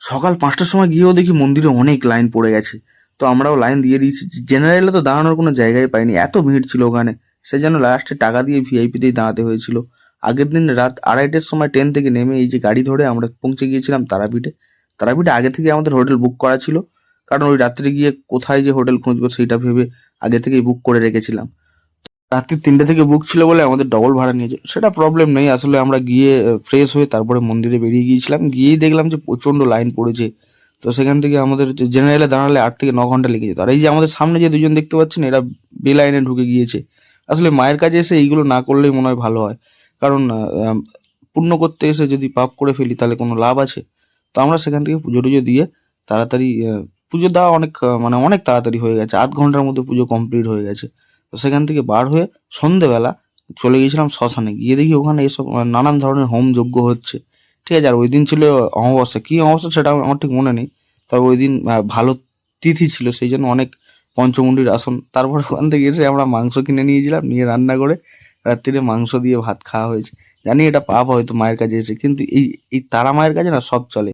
সকাল 5টার সময় গিয়েও দেখি মন্দিরে অনেক লাইন পড়ে গেছে। তো আমরাও লাইন দিয়ে দিয়েছি। জেনারেলে তো দাঁড়ানোর কোনো জায়গাই পাইনি, এত ভিড় ছিল ওখানে। সেজন্য লাস্টে টাকা দিয়ে ভিআইপিতেই দাঁড়াতে হয়েছিল। আগের দিন রাত 2:30টার সময় ট্রেন থেকে নেমে এই যে গাড়ি ধরে আমরা পৌঁছে গিয়েছিলাম তারাপীঠে। তারাপীঠে আগে থেকে আমাদের হোটেল বুক করা ছিল, কারণ ওই রাত্রে গিয়ে কোথায় যে হোটেল খুঁজবো সেইটা ভেবে আগে থেকেই বুক করে রেখেছিলাম। রাত্রি 3টে থেকে বুক ছিল বলে আমাদের ডবল ভাড়া নিয়েছে, সেটা প্রবলেম নেই। আসলে আমরা গিয়ে ফ্রেশ হয়ে তারপরে মন্দিরে বেরিয়ে গিয়েছিলাম, গিয়েই দেখলাম যে প্রচণ্ড লাইন পড়েছে। তো সেখান থেকে আমাদের জেনারেলে দাঁড়ালে 8 থেকে 9 ঘন্টা লেগে যেত। আর এই যে আমাদের সামনে যে দুজন দেখতে পাচ্ছেন, এরা বে লাইনে ঢুকে গিয়েছে। আসলে মায়ের কাছে এসে এইগুলো না করলেই মনে হয় ভালো হয়, কারণ পুণ্য করতে এসে যদি পাপ করে ফেলি তাহলে কোনো লাভ আছে? তো আমরা সেখান থেকে পুজো টুজো দিয়ে তাড়াতাড়ি পুজো দেওয়া অনেক মানে অনেক তাড়াতাড়ি হয়ে গেছে, 8 ঘন্টার মধ্যে পুজো কমপ্লিট হয়ে গেছে। তো সেখান থেকে বার হয়ে সন্ধেবেলা চলে গেছিলাম শ্মশানে। গিয়ে দেখি ওখানে এসব নানান ধরনের হোম যজ্ঞ হচ্ছে। ঠিক আছে, আর ওই দিন ছিল অমাবস্যা। কি অমাবস্যা সেটা আমার ঠিক মনে নেই, তবে ওই দিন ভালো তিথি ছিল, সেই জন্য অনেক পঞ্চমুণ্ডির আসন। তারপর ওখান থেকে এসে আমরা মাংস কিনে নিয়েছিলাম, নিয়ে রান্না করে রাত্রিরে মাংস দিয়ে ভাত খাওয়া হয়েছে। জানি এটা পাপ হয়তো মায়ের কাছে এসে, কিন্তু এই এই তারা মায়ের কাছে না সব চলে।